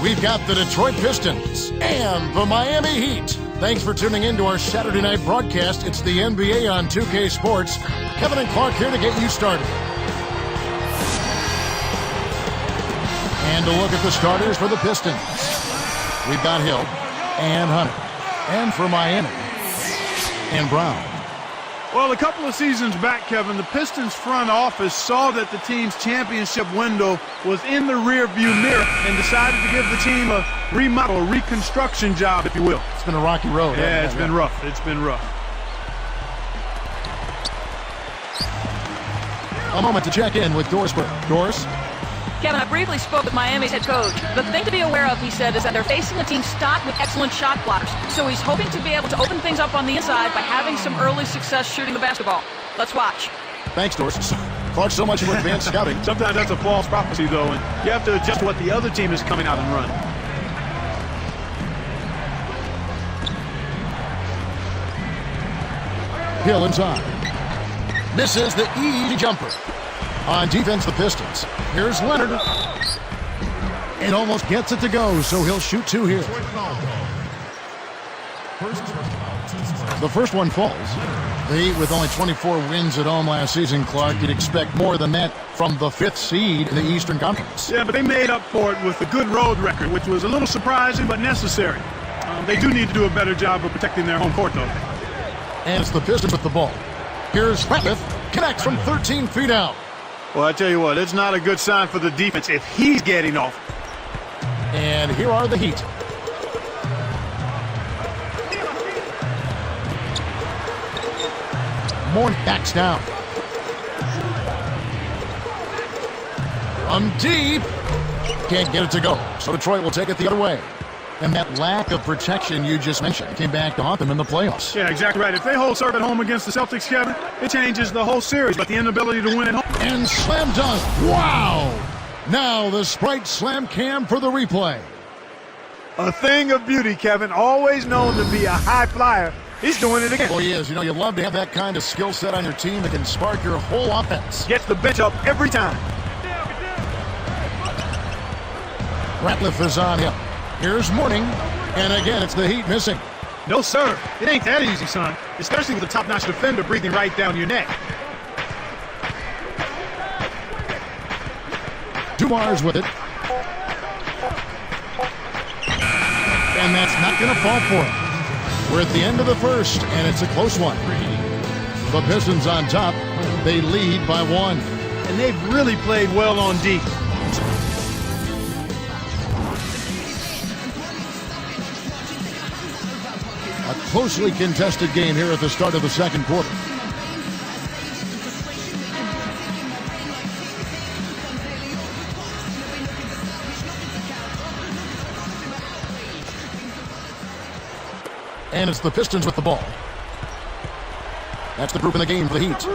we've got the Detroit Pistons and the Miami Heat. Thanks for tuning in to our Saturday night broadcast. It's the NBA on 2K Sports. Kevin and Clark here to get you started. And to look at the starters for the Pistons. We've got Hill and Hunter. And for Miami, and Brown. Well, a couple of seasons back, Kevin, the Pistons front office saw that the team's championship window was in the rearview mirror and decided to give the team a remodel, a reconstruction job, if you will. It's been a rocky road. Yeah, it's been rough. It's been rough. A moment to check in with Dorsberg. Doris? Kevin, I briefly spoke with Miami's head coach. The thing to be aware of, he said, is that they're facing a team stocked with excellent shot blockers. So he's hoping to be able to open things up on the inside by having some early success shooting the basketball. Let's watch. Thanks, Doris. Clark, so much for advanced scouting. Sometimes that's a false prophecy, though, and you have to adjust what the other team is coming out and run. Hill inside. Misses the easy jumper. On defense, the Pistons. Here's Leonard. It almost gets it to go, so he'll shoot two here. The first one falls. The Heat, with only 24 wins at home last season, Clark, you'd expect more than that from the 5th seed in the Eastern Conference. Yeah, but they made up for it with a good road record, which was a little surprising but necessary. They do need to do a better job of protecting their home court, though. And it's the Pistons with the ball. Here's Ratliff. Connects from 13 feet out. Well, I tell you what, it's not a good sign for the defense if he's getting off. And here are the Heat. Moore backs down. From deep. Can't get it to go. So Detroit will take it the other way. And that lack of protection you just mentioned came back to haunt them in the playoffs. Yeah, exactly right. If they hold serve at home against the Celtics, Kevin, it changes the whole series. But the inability to win at home. And slam dunk. Wow! Now the Sprite slam cam for the replay. A thing of beauty, Kevin. Always known to be a high flyer. He's doing it again. Oh, he is. You know, you love to have that kind of skill set on your team that can spark your whole offense. Gets the bench up every time. Ratliff is on him. Here's Mourning, and again, it's the Heat missing. No, sir. It ain't that easy, son. Especially with a top-notch defender breathing right down your neck. Dumar's with it. And that's not going to fall for him. We're at the end of the first, and it's a close one. The Pistons on top. They lead by 1. And they've really played well on D. A closely contested game here at the start of the second quarter. And it's the Pistons with the ball. That's the group in the game for the Heat.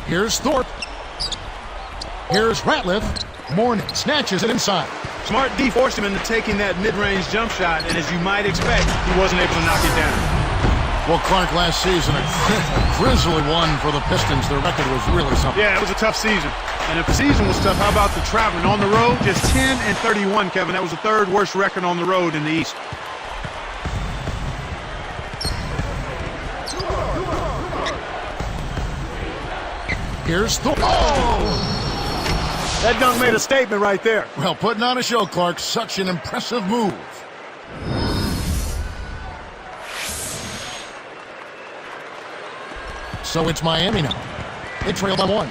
Here's Thorpe. Here's Ratliff. Mourning snatches it inside. Smart D forced him into taking that mid-range jump shot, and as you might expect, he wasn't able to knock it down. Well, Clark, last season, a grisly one for the Pistons. Their record was really something. Yeah, it was a tough season. And if the season was tough, how about the traveling on the road? Just 10-31, Kevin. That was the 3rd worst record on the road in the East. Here's Thorpe. Oh! That dunk made a statement right there. Well, putting on a show, Clark. Such an impressive move. So it's Miami now. They trail by 1.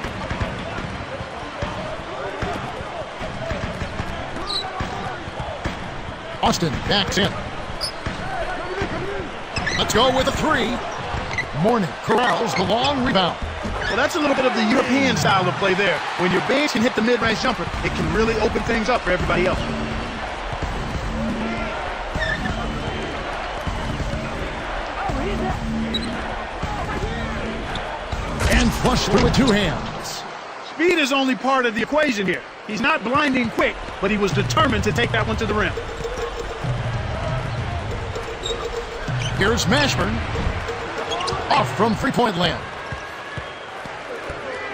Austin backs in. Let's go with a 3. Mourning corrals the long rebound. Well, that's a little bit of the European style of play there. When your bench can hit the mid-range jumper, it can really open things up for everybody else. And flush through with 2 hands. Speed is only part of the equation here. He's not blinding quick, but he was determined to take that one to the rim. Here's Mashburn. Off from three-point land.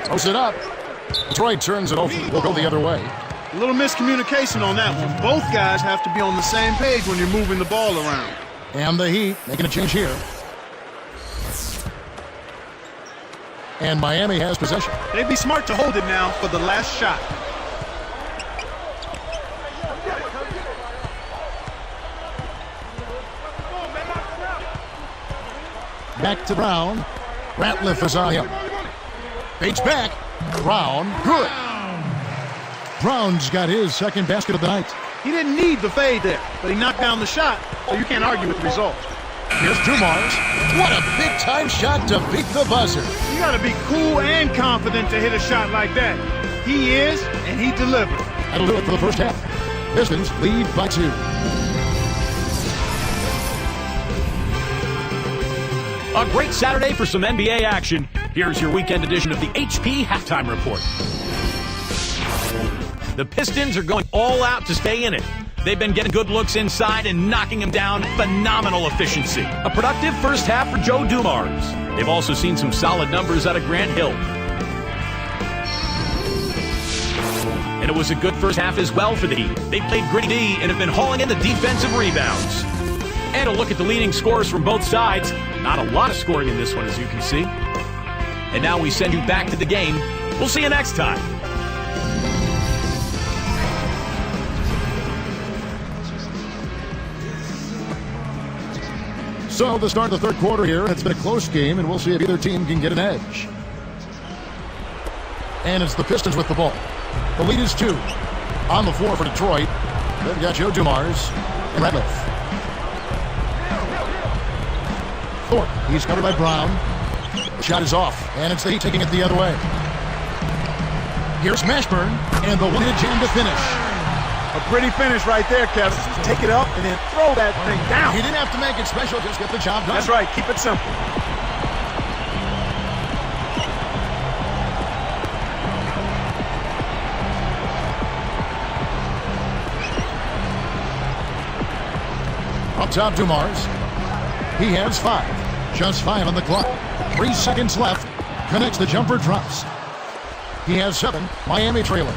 Throws it up. Detroit turns it over. We'll go the other way. A little miscommunication on that one. Both guys have to be on the same page when you're moving the ball around. And the Heat making a change here. And Miami has possession. They'd be smart to hold it now for the last shot. Back to Brown. Ratliff is on him. Bates back. Brown. Good. Brown's got his second basket of the night. He didn't need the fade there, but he knocked down the shot, so you can't argue with the result. Here's Dumars. What a big-time shot to beat the buzzer. You got to be cool and confident to hit a shot like that. He is, and he delivered. That'll do it for the first half. Pistons lead by 2. A great Saturday for some NBA action. Here's your weekend edition of the HP Halftime Report. The Pistons are going all out to stay in it. They've been getting good looks inside and knocking them down. Phenomenal efficiency. A productive first half for Joe Dumars. They've also seen some solid numbers out of Grant Hill. And it was a good first half as well for the Heat. They played gritty D and have been hauling in the defensive rebounds. And a look at the leading scorers from both sides. Not a lot of scoring in this one, as you can see. And now we send you back to the game. We'll see you next time. So, the start of the third quarter here, it's been a close game, and we'll see if either team can get an edge. And it's the Pistons with the ball. The lead is 2. On the floor for Detroit, they've got Joe Dumars and Ratliff. Thorpe, he's covered by Brown. The shot is off, and it's the Heat taking it the other way. Here's Mashburn, and the one-hit jam to finish. A pretty finish right there, Kevin. Take it up and then throw that thing down. He didn't have to make it special, just get the job done. That's right. Keep it simple. Up top, Dumars. He has 5. Just 5 on the clock. 3 seconds left. Connects the jumper, drops. He has 7. Miami trailing.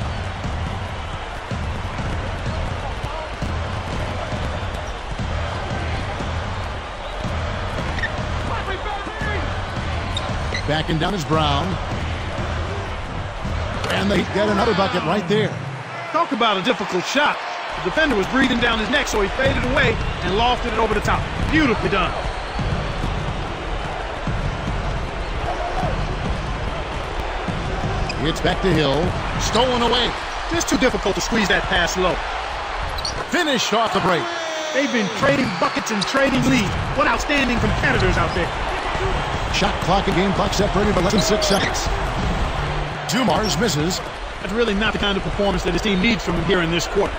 Backing down is Brown. And they get another bucket right there. Talk about a difficult shot. The defender was breathing down his neck, so he faded away and lofted it over the top. Beautifully done. It's back to Hill. Stolen away. Just too difficult to squeeze that pass low. Finished off the break. They've been trading buckets and trading leads. What outstanding competitors out there. Shot clock and game clock separated by less than 6 seconds. Dumars misses. That's really not the kind of performance that his team needs from him here in this quarter.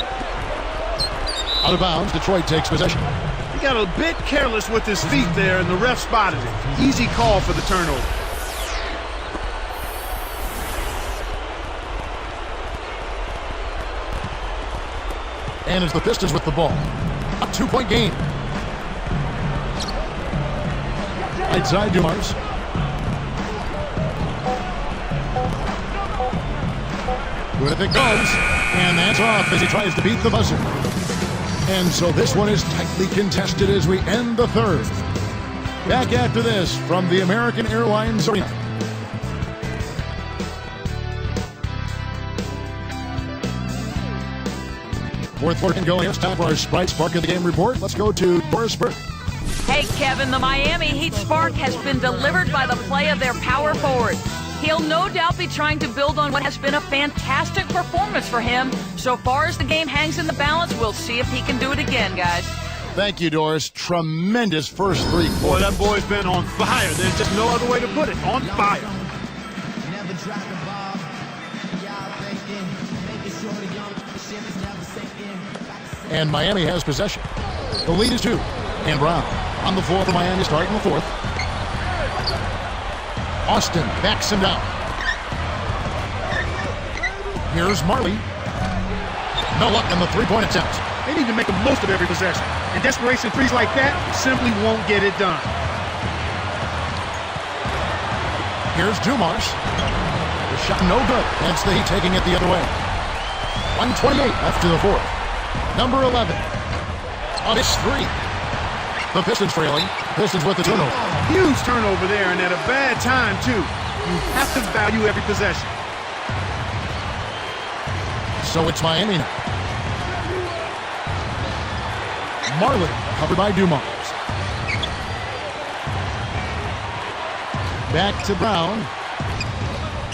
Out of bounds, Detroit takes possession. He got a bit careless with his feet there, and the ref spotted it. Easy call for the turnover. And it's the Pistons with the ball. A 2-point game. Right side, Dumars. With it goes. And that's off as he tries to beat the buzzer. And so this one is tightly contested as we end the third. Back after this from the American Airlines Arena. Fourth quarter can go. It's time for our Sprite Spark of the Game report. Let's go to Doris Burke. Hey, Kevin, the Miami Heat spark has been delivered by the play of their power forward. He'll no doubt be trying to build on what has been a fantastic performance for him. So far as the game hangs in the balance, we'll see if he can do it again, guys. Thank you, Doris. Tremendous first 3 quarters. Boy, that boy's been on fire. There's just no other way to put it. On fire. And Miami has possession. The lead is 2. And Brown on the floor for Miami starting the fourth. Austin backs him down. Here's Marley. No luck on the 3-point attempt. They need to make the most of every possession. And desperation threes like that simply won't get it done. Here's Dumars. The shot no good. That's the Heat taking it the other way. 1:28 left to the fourth. Number 11. On his three. The Pistons trailing. Pistons with the turnover. Huge turnover there, and at a bad time, too. You have to value every possession. So it's Miami now. Marley covered by Dumars. Back to Brown.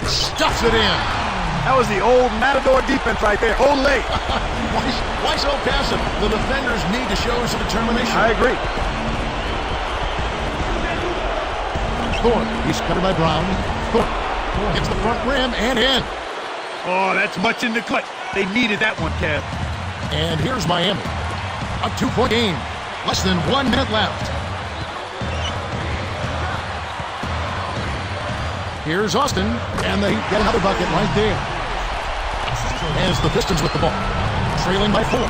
Stuffs it in. That was the old Matador defense right there. Olay. Why so passive? The defenders need to show some determination. I agree. Thorne, he's covered by Brown. Thorne hits the front rim and in. Oh, that's much in the clutch. They needed that one, Kev. And here's Miami. A 2-point game. Less than 1 minute left. Here's Austin, and they get another bucket right there. As the Pistons with the ball, trailing by 4.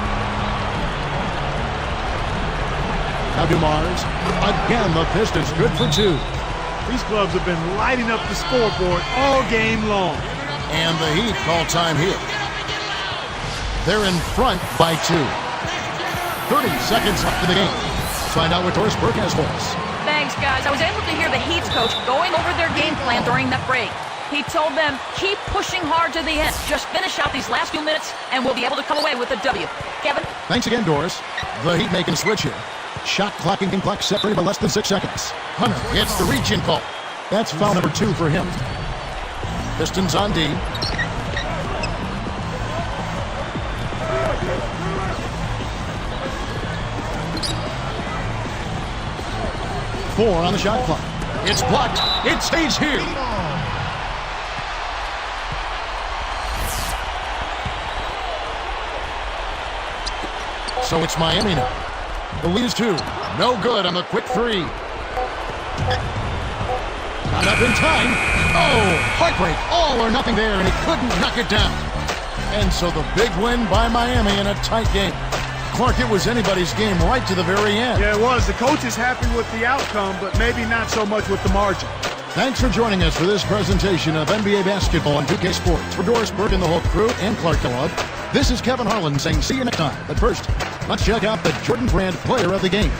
Now Dumars. Again, the Pistons good for 2. These clubs have been lighting up the scoreboard all game long. And the Heat call time here. They're in front by 2. 30 seconds left in the game. Let's find out what Doris Burke has for us. Thanks, guys. I was able to hear the Heat's coach going over their game plan during that break. He told them, keep pushing hard to the end. Just finish out these last few minutes, and we'll be able to come away with a W. Kevin? Thanks again, Doris. The Heat making a switch here. Shot clock and game clock separated by less than 6 seconds. Hunter gets the reach-in call. That's foul number 2 for him. Pistons on D. Four on the shot clock. It's blocked. It stays here. So it's Miami now. The lead is 2. No good on the quick 3. Not up in time. Oh, heartbreak. All or nothing there, and he couldn't knock it down. And so the big win by Miami in a tight game. Clark, it was anybody's game right to the very end. Yeah, it was. The coach is happy with the outcome, but maybe not so much with the margin. Thanks for joining us for this presentation of NBA basketball on 2K Sports. For Doris Burke and the whole crew and Clark Kellogg, this is Kevin Harlan saying see you next time. But first, let's check out the Jordan Brand Player of the Game.